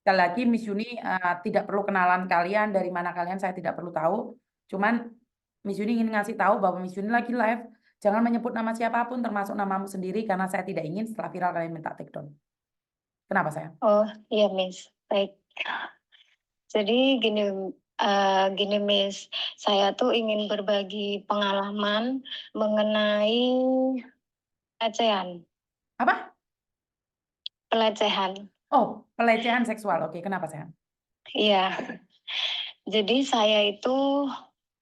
Sekali lagi Miss Yuni tidak perlu kenalan kalian, dari mana kalian saya tidak perlu tahu. Cuman Miss Yuni ingin ngasih tahu bahwa Miss Yuni lagi live. Jangan menyebut nama siapapun termasuk namamu sendiri karena saya tidak ingin setelah viral kalian minta take down. Kenapa sayang? Oh iya Miss, baik. Jadi gini Miss, saya tuh ingin berbagi pengalaman mengenai pelecehan. Apa? Pelecehan. Oh, pelecehan seksual. Oke, kenapa sayang? Iya, jadi saya itu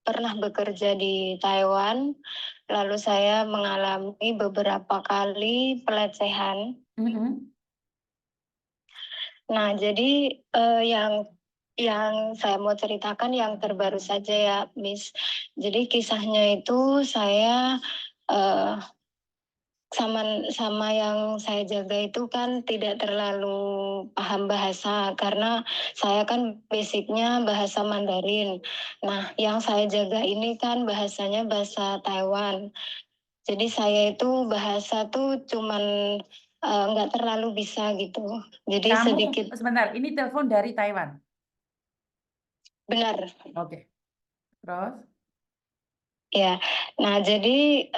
pernah bekerja di Taiwan, lalu saya mengalami beberapa kali pelecehan. Mm-mm. Nah, jadi yang saya mau ceritakan yang terbaru saja ya, Miss. Jadi kisahnya itu saya eh, sama sama yang saya jaga itu kan tidak terlalu paham bahasa karena saya kan basicnya bahasa Mandarin. Nah, yang saya jaga ini kan bahasanya bahasa Taiwan. Jadi saya itu bahasa tuh cuman nggak terlalu bisa gitu. Jadi Kamu, sedikit sebentar, ini telepon dari Taiwan. benar. Oke, terus? Ya, nah jadi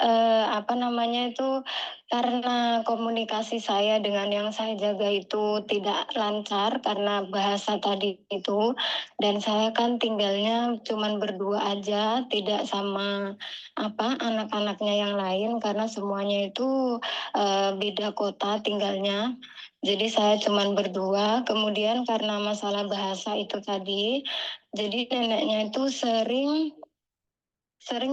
apa namanya itu karena komunikasi saya dengan yang saya jaga itu tidak lancar karena bahasa tadi itu dan saya kan tinggalnya cuman berdua aja, tidak sama apa anak-anaknya yang lain karena semuanya itu beda kota tinggalnya. Jadi saya cuman berdua. Kemudian karena masalah bahasa itu tadi, jadi neneknya itu sering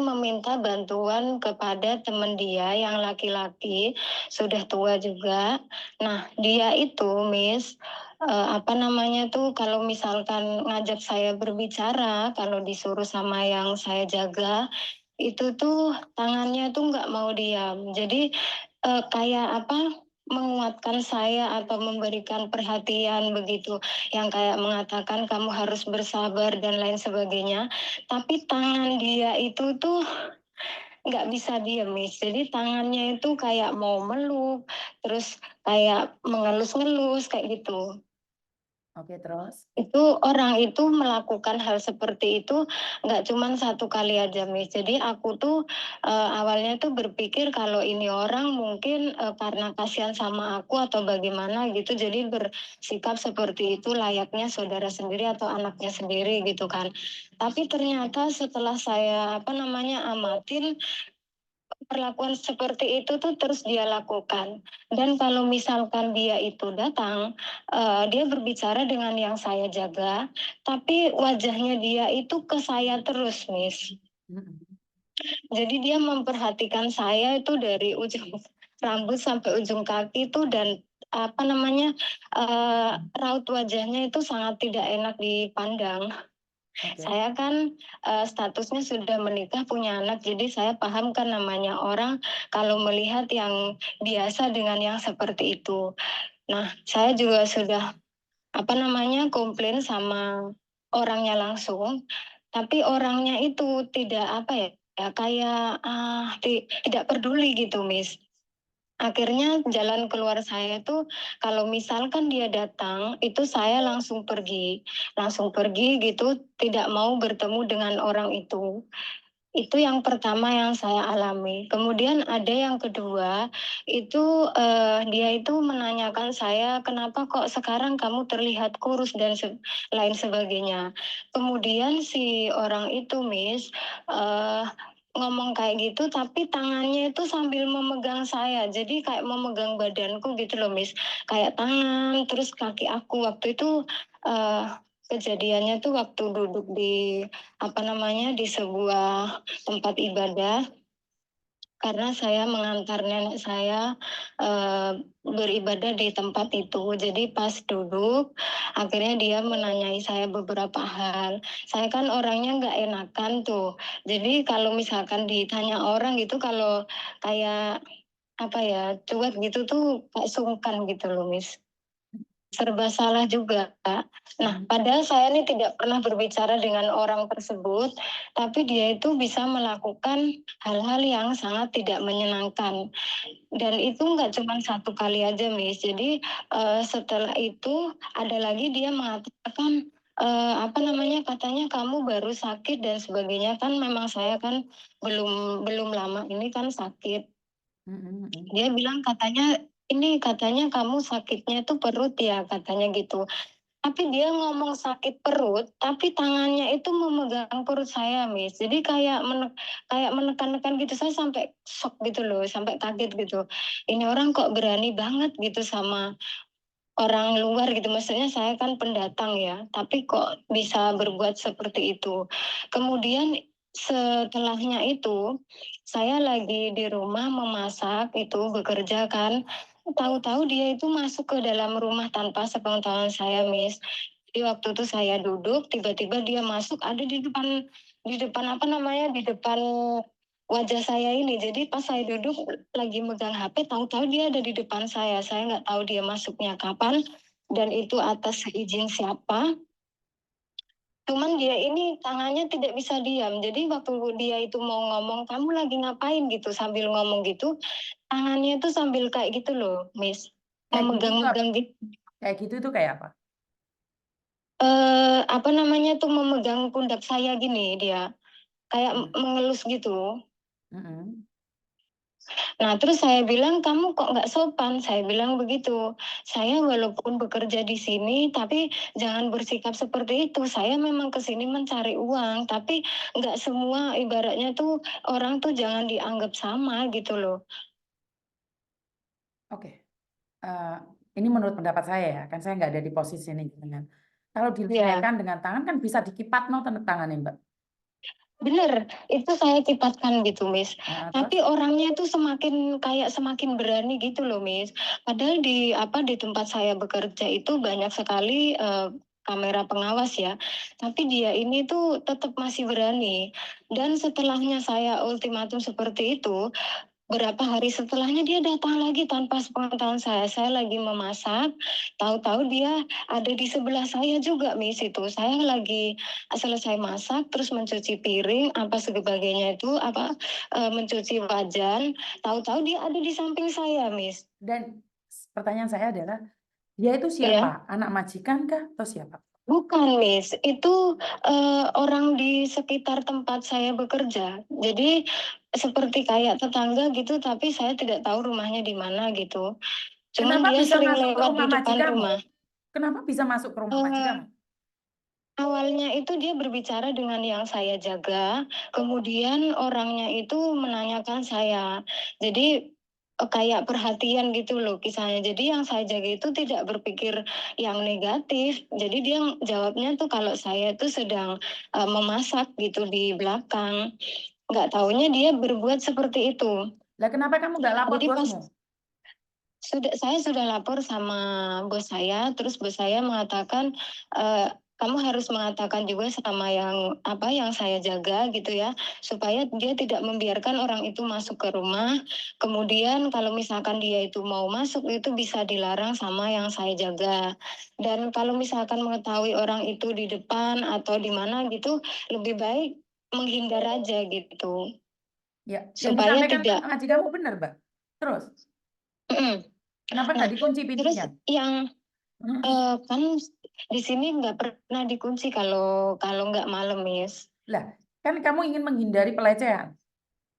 meminta bantuan kepada teman dia yang laki-laki, sudah tua juga. Nah, dia itu, Miss, apa namanya tuh, kalau misalkan ngajak saya berbicara, kalau disuruh sama yang saya jaga, itu tuh tangannya tuh nggak mau diam. Jadi kayak apa? Menguatkan saya atau memberikan perhatian begitu, yang kayak mengatakan kamu harus bersabar dan lain sebagainya. Tapi tangan dia itu tuh nggak bisa diem, Miss. Jadi tangannya itu kayak mau meluk, terus kayak mengelus-ngelus kayak gitu. Oke, terus? Itu orang itu melakukan hal seperti itu nggak cuma satu kali aja, Miss. Jadi aku tuh awalnya tuh berpikir kalau ini orang mungkin karena kasihan sama aku atau bagaimana gitu, jadi bersikap seperti itu layaknya saudara sendiri atau anaknya sendiri gitu kan. Tapi ternyata setelah saya apa namanya amatin, perlakuan seperti itu tuh terus dia lakukan. Dan kalau misalkan dia itu datang, dia berbicara dengan yang saya jaga, tapi wajahnya dia itu ke saya terus, Miss. Mm-mm. Jadi dia memperhatikan saya itu dari ujung rambut sampai ujung kaki itu dan apa namanya raut wajahnya itu sangat tidak enak dipandang. Oke. Saya kan statusnya sudah menikah, punya anak, jadi saya paham kan namanya orang kalau melihat yang biasa dengan yang seperti itu. Nah, saya juga sudah apa namanya komplain sama orangnya langsung, tapi orangnya itu tidak apa ya, ya kayak tidak peduli gitu, Miss. Akhirnya jalan keluar saya tuh kalau misalkan dia datang itu saya langsung pergi gitu, tidak mau bertemu dengan orang itu. Itu yang pertama yang saya alami. Kemudian ada yang kedua, itu dia itu menanyakan saya, kenapa kok sekarang kamu terlihat kurus dan lain sebagainya. Kemudian si orang itu, Miss, eh, ngomong kayak gitu, tapi tangannya itu sambil memegang saya. Jadi kayak memegang badanku gitu loh, Miss. Kayak tangan, terus kaki aku. Waktu itu eh, kejadiannya tuh waktu duduk di apa namanya di sebuah tempat ibadah karena saya mengantar nenek saya beribadah di tempat itu. Jadi pas duduk, akhirnya dia menanyai saya beberapa hal. Saya kan orangnya nggak enakan tuh. Jadi kalau misalkan ditanya orang gitu, kalau kayak apa ya cuek gitu tuh kayak sungkan gitu loh, Miss. serba salah juga, Kak. Nah, Mm. padahal saya ini tidak pernah berbicara dengan orang tersebut, tapi dia itu bisa melakukan hal-hal yang sangat tidak menyenangkan. Dan itu nggak cuma satu kali aja, Miss. Jadi setelah itu ada lagi dia mengatakan apa namanya, katanya kamu baru sakit dan sebagainya, kan memang saya kan belum belum lama ini kan sakit. Mm, mm, mm. Dia bilang katanya ini katanya kamu sakitnya itu perut ya, katanya gitu. Tapi dia ngomong sakit perut, tapi tangannya itu memegang perut saya, Miss. Jadi kayak menekan-nekan gitu. Saya sampai shock gitu loh, sampai kaget gitu. Ini orang kok berani banget gitu sama orang luar gitu. Maksudnya saya kan pendatang ya, tapi kok bisa berbuat seperti itu. Kemudian setelahnya itu, saya lagi di rumah memasak itu bekerja kan. Tahu-tahu dia itu masuk ke dalam rumah tanpa sepengetahuan saya, Miss. Jadi waktu itu saya duduk, tiba-tiba dia masuk ada di depan apa namanya, di depan wajah saya ini. Jadi pas saya duduk lagi megang HP, tahu-tahu dia ada di depan saya. Saya nggak tahu dia masuknya kapan dan itu atas izin siapa. Cuman dia ini tangannya tidak bisa diam. Jadi waktu dia itu mau ngomong, kamu lagi ngapain gitu, sambil ngomong gitu, tangannya itu sambil kayak gitu loh, Miss. Kayak gitu itu apa? Memegang-megang gitu. Kayak gitu itu kayak apa? Apa namanya tuh memegang pundak saya gini dia. Kayak Hmm. mengelus gitu. Mm-mm. Nah, terus saya bilang, kamu kok nggak sopan? Saya bilang begitu. Saya walaupun bekerja di sini, tapi jangan bersikap seperti itu. Saya memang ke sini mencari uang, tapi nggak semua ibaratnya tuh orang tuh jangan dianggap sama gitu loh. Oke. Eh, ini menurut pendapat saya ya, kan saya nggak ada di posisi ini dengan. Kalau Ya, dilecehkan dengan tangan kan bisa dikipat no tanda tangannya Mbak. bener. Itu saya kipatkan gitu, Miss. Nah, terus? Tapi orangnya tuh semakin berani gitu loh, Miss. Padahal di tempat saya bekerja itu banyak sekali kamera pengawas ya. Tapi dia ini tuh tetap masih berani. Dan setelahnya saya ultimatum seperti itu, berapa hari setelahnya dia datang lagi tanpa sepengetahuan saya. Saya lagi memasak, tahu-tahu dia ada di sebelah saya juga, Miss itu. Saya lagi selesai masak, terus mencuci piring, apa sebagainya itu, mencuci wajan. Tahu-tahu dia ada di samping saya, Miss. Dan pertanyaan saya adalah, dia itu Ya, siapa? Anak majikan kah atau siapa? bukan, Miss. Itu orang di sekitar tempat saya bekerja. Jadi seperti kayak tetangga gitu, tapi saya tidak tahu rumahnya di mana gitu. Cuman Kenapa dia bisa sering masuk ke lewat rumah di depan majikanmu? rumah. Kenapa bisa masuk ke rumah majikanmu? Eh, Awalnya itu dia berbicara dengan yang saya jaga, kemudian orangnya itu menanyakan saya. Jadi kayak perhatian gitu loh kisahnya. Jadi yang saya jaga itu tidak berpikir yang negatif. Jadi dia jawabnya tuh kalau saya itu sedang memasak gitu di belakang. Nggak taunya dia berbuat seperti itu. Lah kenapa kamu nggak lapor Jadi pas bosmu? saya sudah lapor sama bos saya, terus bos saya mengatakan kamu harus mengatakan juga sama yang saya jaga gitu ya, supaya dia tidak membiarkan orang itu masuk ke rumah. Kemudian kalau misalkan dia itu mau masuk itu bisa dilarang sama yang saya jaga. Dan kalau misalkan mengetahui orang itu di depan atau di mana gitu, lebih baik menghindar aja gitu, Ya, yang supaya disampaikan tidak. majikanmu benar, Mbak. Terus, kenapa Nah, nggak dikunci terus pintunya? yang kan di sini nggak pernah dikunci kalau kalau nggak malam, Miss. Lah, kan kamu ingin menghindari pelecehan.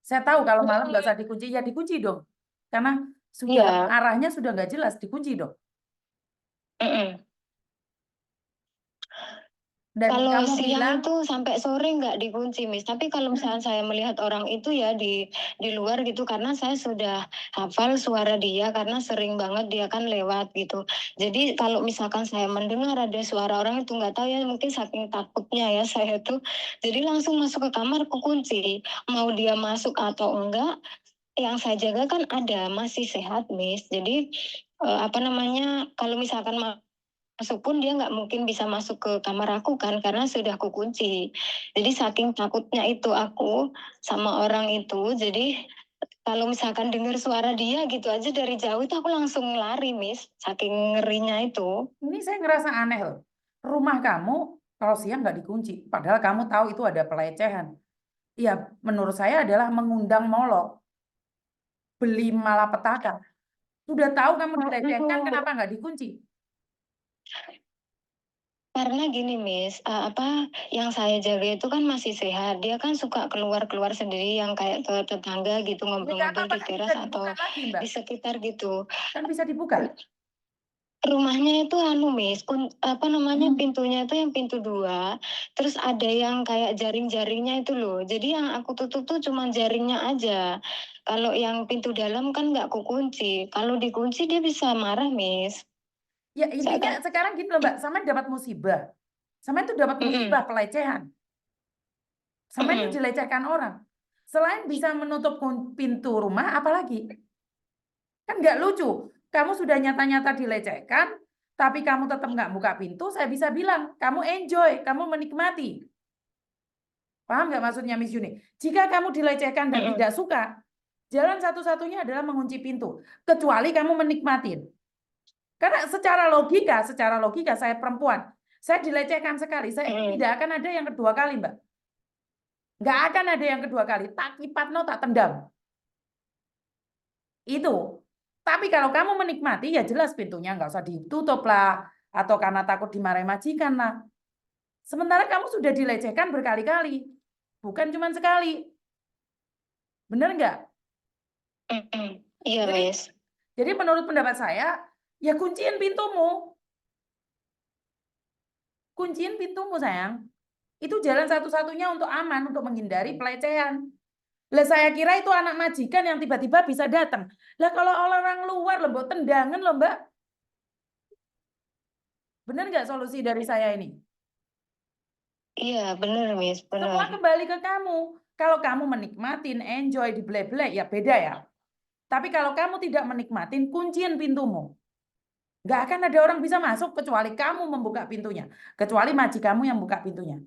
Saya tahu kalau malam nggak Mm, usah dikunci, ya dikunci dong. Karena sudah Iya, arahnya sudah nggak jelas, dikunci dong. mm-mm. Dan Kalau kamu siang bilang, itu sampai sore nggak dikunci, Miss. Tapi kalau misalnya saya melihat orang itu ya di luar gitu, karena saya sudah hafal suara dia karena sering banget dia kan lewat gitu. Jadi kalau misalkan saya mendengar ada suara orang itu nggak tahu ya, mungkin saking takutnya ya saya tuh, jadi langsung masuk ke kamar kunci. Mau dia masuk atau enggak, yang saya jaga kan ada masih sehat, Miss. Jadi apa namanya, kalau misalkan masuk pun dia nggak mungkin bisa masuk ke kamar aku kan karena sudah aku kunci. Jadi saking takutnya itu aku sama orang itu, jadi kalau misalkan dengar suara dia gitu aja dari jauh itu aku langsung lari, Miss. Saking ngerinya itu. Ini saya ngerasa aneh loh. Rumah kamu kalau siang nggak dikunci, padahal kamu tahu itu ada pelecehan. Ya, menurut saya adalah mengundang molok, beli malapetaka. Sudah tahu kamu dilecehkan, kenapa nggak dikunci? Karena gini, Miss, apa yang saya jaga itu kan masih sehat. Dia kan suka keluar-keluar sendiri yang kayak ke tetangga gitu Ya nggak ngobrol-ngobrol apa-apa, di kan bisa teras atau dibuka lagi, Mbak. di sekitar gitu. Kan bisa dibuka. Rumahnya itu anu, Miss, apa namanya, Hmm. pintunya itu yang pintu dua, terus ada yang kayak jaring-jaringnya itu loh. Jadi yang aku tutup tuh cuma jaringnya aja. Kalau yang pintu dalam kan nggak kukunci. Kalau dikunci dia bisa marah, Miss. Ya Saya intinya kan, sekarang gini loh Mbak, sama dapat musibah. Sama itu dapat musibah mm-mm, pelecehan. Sama itu mm-mm, dilecehkan orang. Selain bisa menutup pintu rumah, apalagi? Kan nggak lucu. Kamu sudah nyata-nyata dilecehkan, tapi kamu tetap nggak buka pintu, saya bisa bilang, kamu enjoy, kamu menikmati. Paham nggak maksudnya Miss Yuni? Jika kamu dilecehkan dan mm-mm, tidak suka, jalan satu-satunya adalah mengunci pintu. Kecuali kamu menikmatin. Karena secara logika saya perempuan. Saya dilecehkan sekali, saya mm-mm, tidak akan ada yang kedua kali, Mbak. Nggak akan ada yang kedua kali. Tak kipatno, tak tendang. Itu. Tapi kalau kamu menikmati, ya jelas pintunya nggak usah ditutup lah. Atau karena takut dimarahi majikan lah. Sementara kamu sudah dilecehkan berkali-kali. Bukan cuma sekali. Benar nggak? mm-mm. Iya, Jadi, Miss. jadi menurut pendapat saya, ya kunciin pintumu. Kunciin pintumu, sayang. Itu jalan satu-satunya untuk aman, untuk menghindari pelecehan. Lah saya kira itu anak majikan yang tiba-tiba bisa datang. Lah kalau orang luar loh, Mbak, tendangan loh, Mbak. Benar nggak solusi dari saya ini? Iya, benar, Miss, Semua benar. kembali ke kamu. Kalau kamu menikmatin, enjoy, di-blek-blek, ya beda ya. Tapi kalau kamu tidak menikmatin, kunciin pintumu. Nggak akan ada orang bisa masuk kecuali kamu membuka pintunya. Kecuali majikanmu yang buka pintunya.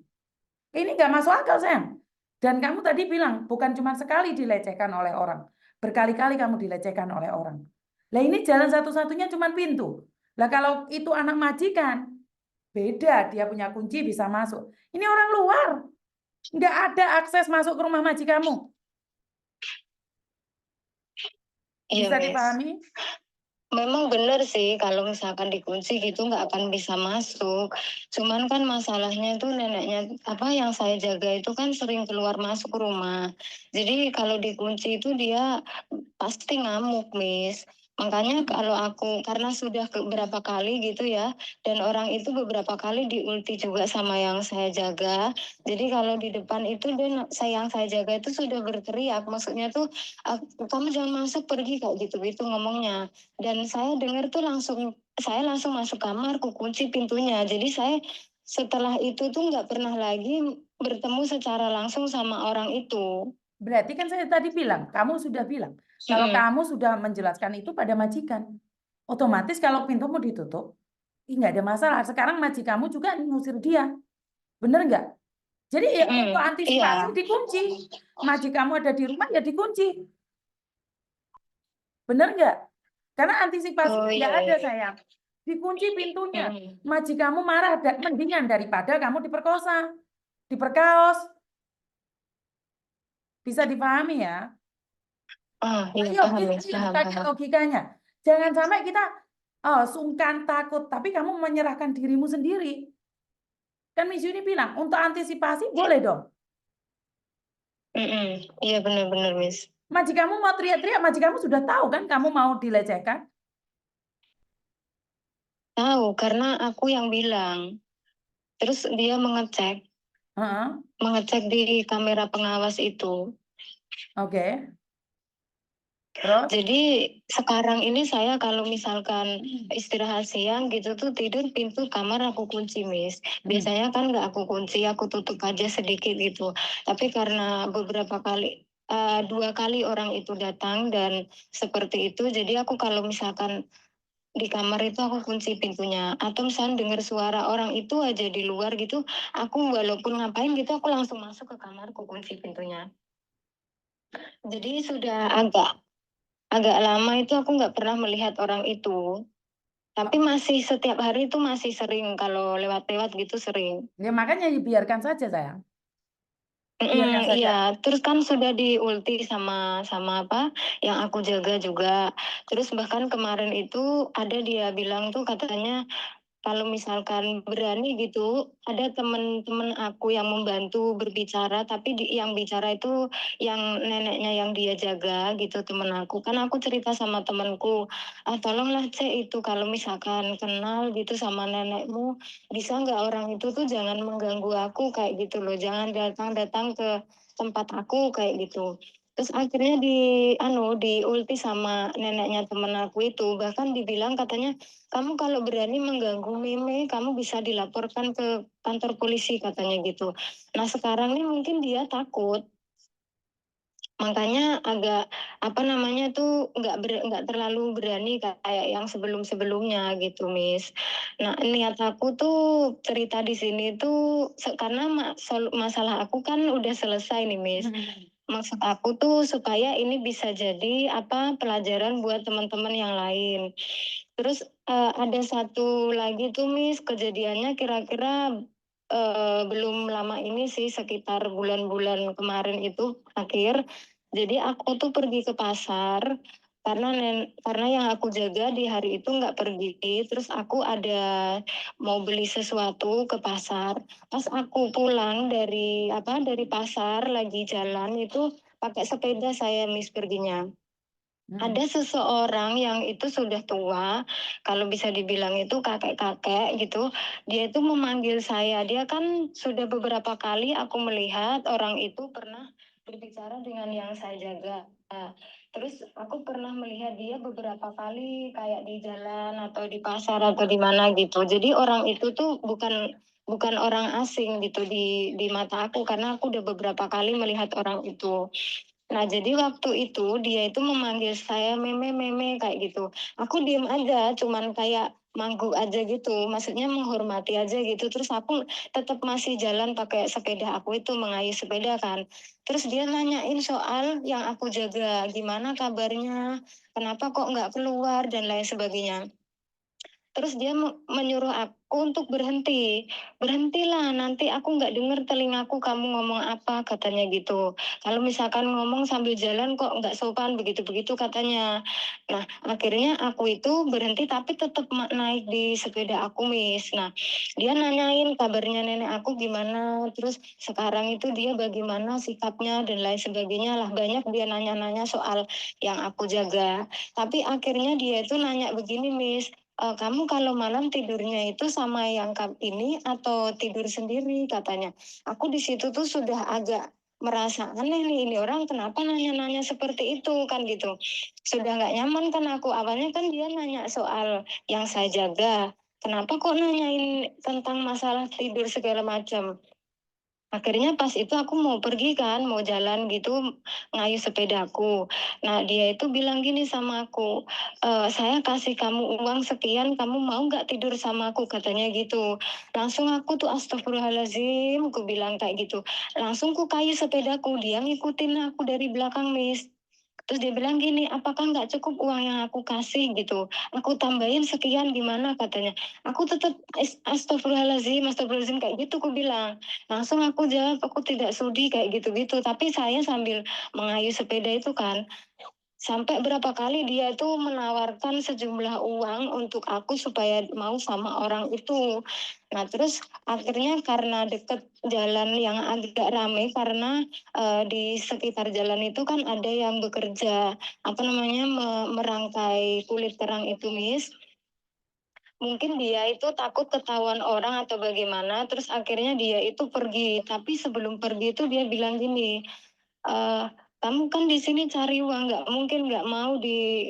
Ini nggak masuk akal, sayang. Dan kamu tadi bilang, bukan cuma sekali dilecehkan oleh orang. Berkali-kali kamu dilecehkan oleh orang. Lah ini jalan satu-satunya cuma pintu. Lah kalau itu anak majikan, beda. Dia punya kunci bisa masuk. Ini orang luar. Nggak ada akses masuk ke rumah majikanmu. Iya, Bisa Miss. dipahami? Memang benar sih kalau misalkan dikunci gitu nggak akan bisa masuk. Cuman kan masalahnya itu neneknya apa yang saya jaga itu kan sering keluar masuk rumah. Jadi kalau dikunci itu dia pasti ngamuk, Miss. Makanya kalau aku karena sudah beberapa kali gitu ya, dan orang itu beberapa kali diulti juga sama yang saya jaga. Jadi kalau di depan itu dia yang saya jaga itu sudah berteriak, maksudnya tuh kamu jangan masuk pergi kayak gitu-gitu ngomongnya. Dan saya dengar tuh saya langsung masuk kamar, ku kunci pintunya. Jadi saya setelah itu tuh nggak pernah lagi bertemu secara langsung sama orang itu. Berarti kan saya tadi bilang, kamu sudah bilang, kalau Mm-mm. kamu sudah menjelaskan itu pada majikan, otomatis kalau pintumu ditutup, nggak ada masalah. Sekarang majikanmu juga ngusir dia. Bener nggak? Jadi ya untuk Mm-mm. antisipasi Iya. dikunci. Majikanmu ada di rumah ya dikunci. Bener nggak? Karena Oh antisipasinya iya, nggak ada, iya. sayang. Dikunci pintunya. Mm-mm. Majikanmu marah, mendingan daripada kamu diperkosa, diperkaos. Bisa dipahami ya? Ah, iya Ayo, paham, Miss. ayo Paham, pakai paham. logikanya. Jangan sampai kita sungkan, takut, tapi kamu menyerahkan dirimu sendiri. Kan Miss Yuni bilang, untuk antisipasi boleh dong. Mm-mm. Iya benar-benar, Miss. Majikanmu mau teriak-teriak, majikanmu sudah tahu kan kamu mau dilecehkan. Tahu karena aku yang bilang. Terus dia Heeh, mengecek di kamera pengawas itu. oke. Terus? Jadi sekarang ini saya kalau misalkan istirahat siang gitu tuh tidur pintu kamar aku kunci, Miss. Hmm. Biasanya kan nggak aku kunci, aku tutup aja sedikit gitu. Tapi karena beberapa kali, dua kali orang itu datang dan seperti itu, jadi aku kalau misalkan di kamar itu aku kunci pintunya. Atau misalnya dengar suara orang itu aja di luar gitu, aku walaupun ngapain gitu aku langsung masuk ke kamar, aku kunci pintunya. Jadi sudah agak agak lama itu aku nggak pernah melihat orang itu. Tapi masih setiap hari itu masih sering kalau lewat-lewat gitu sering. Ya makanya biarkan saja sayang. Biarkan saja. Iya, terus kan sudah diulti sama sama apa yang aku jaga juga. Terus bahkan kemarin itu ada dia bilang tuh katanya kalau misalkan berani gitu, ada temen-temen aku yang membantu berbicara, tapi yang bicara itu yang neneknya yang dia jaga gitu temen aku. Kan aku cerita sama temenku, tolonglah Cek itu kalau misalkan kenal gitu sama nenekmu, bisa nggak orang itu tuh jangan mengganggu aku kayak gitu loh, jangan datang-datang ke tempat aku kayak gitu. Terus akhirnya diulti sama neneknya temen aku itu, bahkan dibilang katanya kamu kalau berani mengganggu Meme, kamu bisa dilaporkan ke kantor polisi katanya gitu. Nah sekarang ini mungkin dia takut, makanya agak apa namanya tuh nggak terlalu berani kayak yang sebelum-sebelumnya gitu, Miss. Nah niat aku tuh cerita di sini tuh karena masalah aku kan udah selesai nih, Miss. Maksud aku tuh supaya ini bisa jadi apa pelajaran buat teman-teman yang lain. Terus ada satu lagi tuh Miss, kejadiannya kira-kira belum lama ini sih sekitar bulan-bulan kemarin itu akhir. Jadi aku tuh pergi ke pasar karena yang aku jaga di hari itu nggak pergi. Terus aku ada mau beli sesuatu ke pasar. Pas aku pulang dari pasar lagi jalan itu pakai sepeda saya Miss perginya. Mm-mm. Ada seseorang yang itu sudah tua, kalau bisa dibilang itu kakek-kakek gitu. Dia itu memanggil saya. Dia kan sudah beberapa kali aku melihat orang itu pernah berbicara dengan yang saya jaga. Nah, terus aku pernah melihat dia beberapa kali kayak di jalan atau di pasar atau di mana gitu. Jadi orang itu tuh bukan bukan orang asing gitu di mata aku karena aku udah beberapa kali melihat orang itu. Nah, jadi waktu itu dia itu memanggil saya meme meme kayak gitu. Aku diem aja, cuman kayak manggu aja gitu. Maksudnya menghormati aja gitu. Terus aku tetap masih jalan pakai sepeda aku itu mengayuh sepeda kan. Terus dia nanyain soal yang aku jaga, gimana kabarnya, kenapa kok nggak keluar dan lain sebagainya. Terus dia menyuruh aku untuk berhenti. Berhentilah, nanti aku nggak dengar telingaku kamu ngomong apa, katanya gitu. Kalau misalkan ngomong sambil jalan kok nggak sopan, begitu-begitu katanya. Nah, akhirnya aku itu berhenti tapi tetap naik di sepeda aku, Miss. Nah, dia nanyain kabarnya nenek aku gimana, terus sekarang itu dia bagaimana sikapnya dan lain sebagainya lah. Banyak dia nanya-nanya soal yang aku jaga. Tapi akhirnya dia itu nanya begini, Miss, kamu kalau malam tidurnya itu sama yang ini atau tidur sendiri katanya. Aku di situ tuh sudah agak merasa aneh nih ini orang kenapa nanya-nanya seperti itu kan gitu. Sudah nggak nyaman kan aku awalnya kan dia nanya soal yang saya jaga. Kenapa kok nanyain tentang masalah tidur segala macam? Akhirnya pas itu aku mau pergi kan, mau jalan gitu, ngayuh sepedaku. Nah dia itu bilang gini sama aku, saya kasih kamu uang sekian, kamu mau nggak tidur sama aku, katanya gitu. Langsung aku tuh astagfirullahaladzim, aku bilang kayak gitu. Langsung ku kayu sepedaku, dia ngikutin aku dari belakang, Miss. Terus dia bilang gini, apakah nggak cukup uang yang aku kasih gitu? Aku tambahin sekian gimana katanya. Aku tetap astagfirullahaladzim kayak gitu aku bilang. Langsung aku jawab, aku tidak sudi kayak gitu-gitu. Tapi saya sambil mengayuh sepeda itu kan, sampai berapa kali dia itu menawarkan sejumlah uang untuk aku supaya mau sama orang itu. Nah terus akhirnya karena deket jalan yang agak ramai karena di sekitar jalan itu kan ada yang bekerja apa namanya merangkai kulit kerang itu, Miss. Mungkin dia itu takut ketahuan orang atau bagaimana, terus akhirnya dia itu pergi. Tapi sebelum pergi itu dia bilang gini, eh kamu kan di sini cari uang, nggak mungkin nggak mau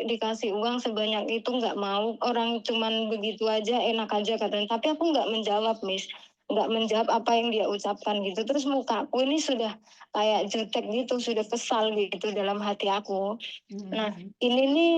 dikasih uang sebanyak itu, nggak mau, orang cuman begitu aja enak aja katanya. Tapi aku nggak menjawab, Miss, nggak menjawab apa yang dia ucapkan gitu. Terus mukaku ini sudah kayak jutek gitu, sudah kesal gitu dalam hati aku. Nah, Mm-mm. ini nih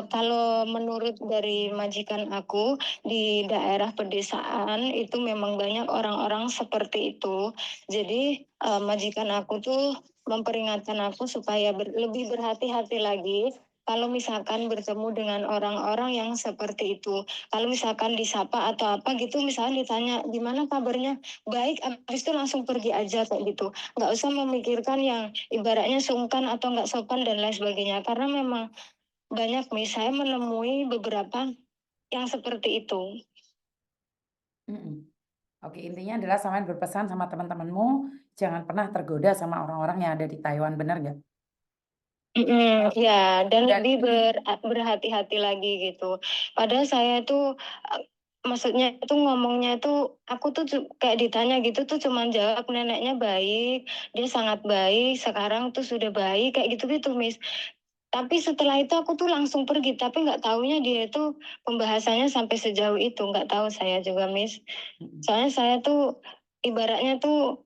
kalau menurut dari majikan aku di daerah pedesaan itu memang banyak orang-orang seperti itu. Jadi majikan aku tuh memperingatkan aku supaya lebih berhati-hati lagi kalau misalkan bertemu dengan orang-orang yang seperti itu. Kalau misalkan disapa atau apa gitu, misalnya ditanya gimana kabarnya, baik, habis itu langsung pergi aja kayak gitu. Nggak usah memikirkan yang ibaratnya sungkan atau nggak sopan dan lain sebagainya. Karena memang banyak nih, saya menemui beberapa yang seperti itu. Mm-mm. Oke, intinya adalah sampean berpesan sama teman-temanmu, jangan pernah tergoda sama orang-orang yang ada di Taiwan, benar nggak? Ya, dan Dan lebih berhati-hati lagi gitu. Padahal saya tuh maksudnya itu ngomongnya itu aku tuh kayak ditanya gitu tuh cuman jawab neneknya baik, dia sangat baik, sekarang tuh sudah baik kayak gitu-gitu, Miss. Tapi setelah itu aku tuh langsung pergi, tapi nggak taunya dia itu pembahasannya sampai sejauh itu, nggak tahu saya juga, Miss. Soalnya saya tuh ibaratnya tuh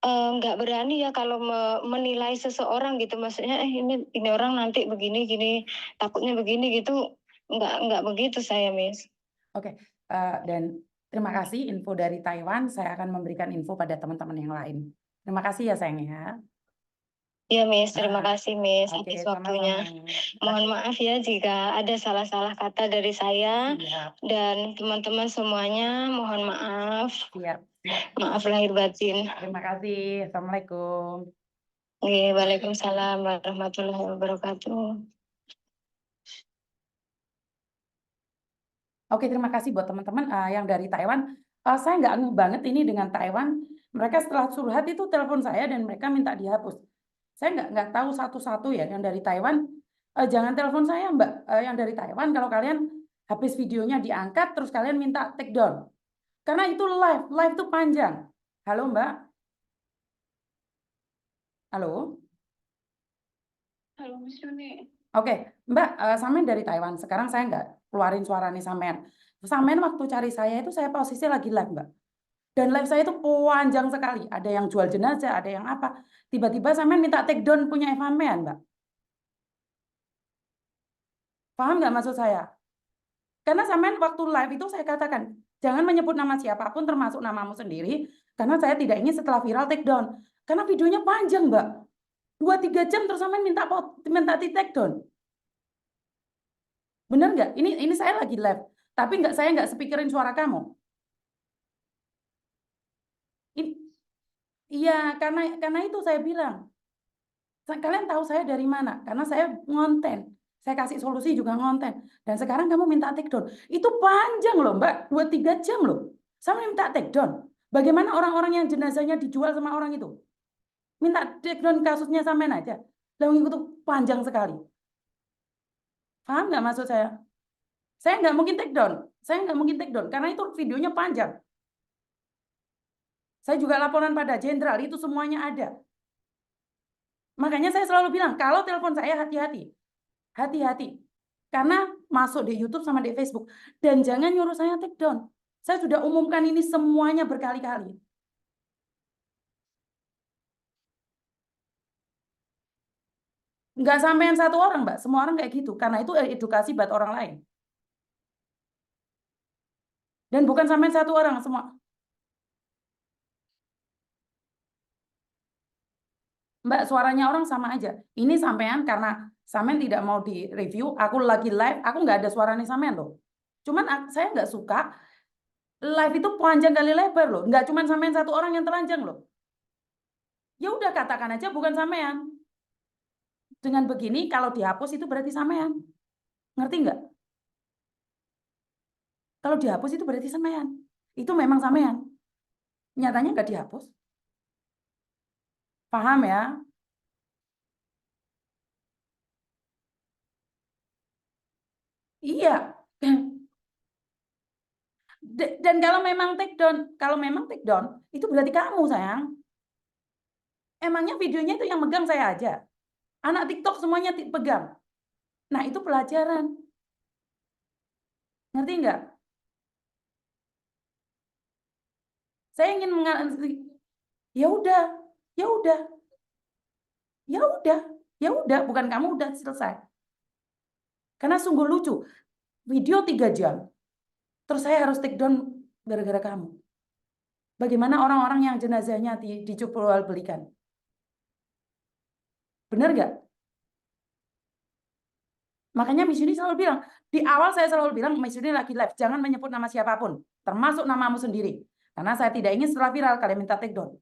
nggak berani ya kalau menilai seseorang gitu, maksudnya ini orang nanti begini gini, takutnya begini gitu, nggak begitu saya, Miss. oke, dan terima kasih info dari Taiwan. Saya akan memberikan info pada teman-teman yang lain. Terima kasih ya sayang ya. Ya, Miss, terima kasih, Miss, Oke, atas waktunya. sama-sama. Mohon maaf ya jika ada salah-salah kata dari saya Siap, dan teman-teman semuanya, mohon maaf. siap, siap. Maaf lahir batin. Terima kasih. Assalamualaikum. Oke, Waalaikumsalam warahmatullahi wabarakatuh. Oke, terima kasih buat teman-teman yang dari Taiwan. Saya nggak ngeh banget ini dengan Taiwan. Mereka setelah curhat itu telepon saya dan mereka minta dihapus. Saya nggak tahu satu-satu ya yang dari Taiwan. Jangan telepon saya Mbak, yang dari Taiwan. Kalau kalian habis videonya diangkat terus kalian minta take down. Karena itu live, live itu panjang. Halo Mbak, halo. Halo, Miss Yuni. Oke, Mbak, sampean dari Taiwan. Sekarang saya nggak keluarin suara nih sampean. Sampean waktu cari saya itu saya posisi lagi live, Mbak. Dan live saya itu panjang sekali. Ada yang jual jenazah, ada yang apa. Tiba-tiba sampean minta take down punya Evan, Mbak. Paham nggak maksud saya? Karena sampean waktu live itu saya katakan, jangan menyebut nama siapapun termasuk namamu sendiri. Karena saya tidak ingin setelah viral take down. Karena videonya panjang, Mbak. 2-3 jam terus sampean minta di take down. Bener nggak? Ini saya lagi live. Tapi saya nggak speakerin suara kamu. Iya, karena itu saya bilang. Kalian tahu saya dari mana? Karena saya ngonten. Saya kasih solusi juga ngonten. Dan sekarang kamu minta take down. Itu panjang loh, Mbak. 2-3 jam loh. Saya minta take down. Bagaimana orang-orang yang jenazahnya dijual sama orang itu? Minta take down kasusnya sampean aja. Lalu itu panjang sekali. Paham nggak maksud saya? Saya nggak mungkin take down. Saya nggak mungkin take down. Karena itu videonya panjang. Saya juga laporan pada jenderal. Itu semuanya ada. Makanya saya selalu bilang, kalau telepon saya hati-hati. Hati-hati. Karena masuk di YouTube sama di Facebook. Dan jangan nyuruh saya take down. Saya sudah umumkan ini semuanya berkali-kali. Nggak sampean satu orang, Mbak. Semua orang kayak gitu. Karena itu edukasi buat orang lain. Dan bukan sampean satu orang, semua. Mbak, suaranya orang sama aja. Ini sampean karena sampean tidak mau di-review, aku lagi live, aku nggak ada suaranya sampean loh. Cuman saya nggak suka live itu panjang kali lebar loh. Nggak cuma sampean satu orang yang telanjang loh. Ya udah katakan aja bukan sampean. Dengan begini kalau dihapus itu berarti sampean. Ngerti nggak? Kalau dihapus itu berarti sampean. Itu memang sampean. Nyatanya nggak dihapus. Paham ya? Iya. Dan kalau memang take down, itu berarti kamu sayang. Emangnya videonya itu yang megang saya aja. Anak TikTok semuanya pegang. Nah itu pelajaran. Ngerti nggak? Saya ingin mengalami. Ya udah, ya udah, ya udah, ya udah. Bukan kamu udah selesai. Karena sungguh lucu. Video 3 jam. Terus saya harus take down gara-gara kamu. Bagaimana orang-orang yang jenazahnya dijual belikan? Benar nggak? Makanya Miss Yuni selalu bilang, di awal saya selalu bilang, Miss Yuni lagi live, jangan menyebut nama siapapun, termasuk namamu sendiri. Karena saya tidak ingin setelah viral kalian minta take down.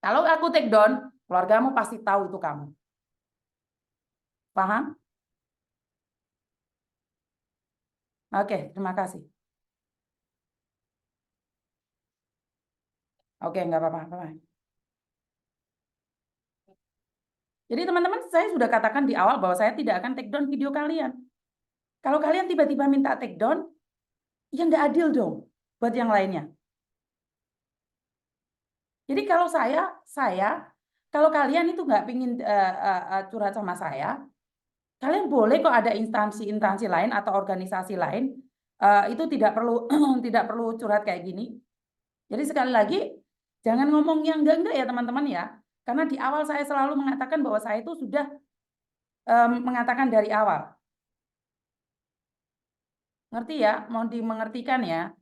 Kalau aku take down, keluargamu pasti tahu itu kamu. Paham? Oke, terima kasih. Oke, nggak apa-apa. Jadi teman-teman, saya sudah katakan di awal bahwa saya tidak akan take down video kalian. Kalau kalian tiba-tiba minta take down, ya nggak adil dong buat yang lainnya. Jadi kalau kalau kalian itu nggak pingin curhat sama saya, kalian boleh kok ada instansi-instansi lain atau organisasi lain, itu tidak perlu tidak perlu curhat kayak gini. Jadi sekali lagi, jangan ngomong yang enggak ya teman-teman ya. Karena di awal saya selalu mengatakan bahwa saya itu sudah mengatakan dari awal. Ngerti ya? Mau dimengertikan ya.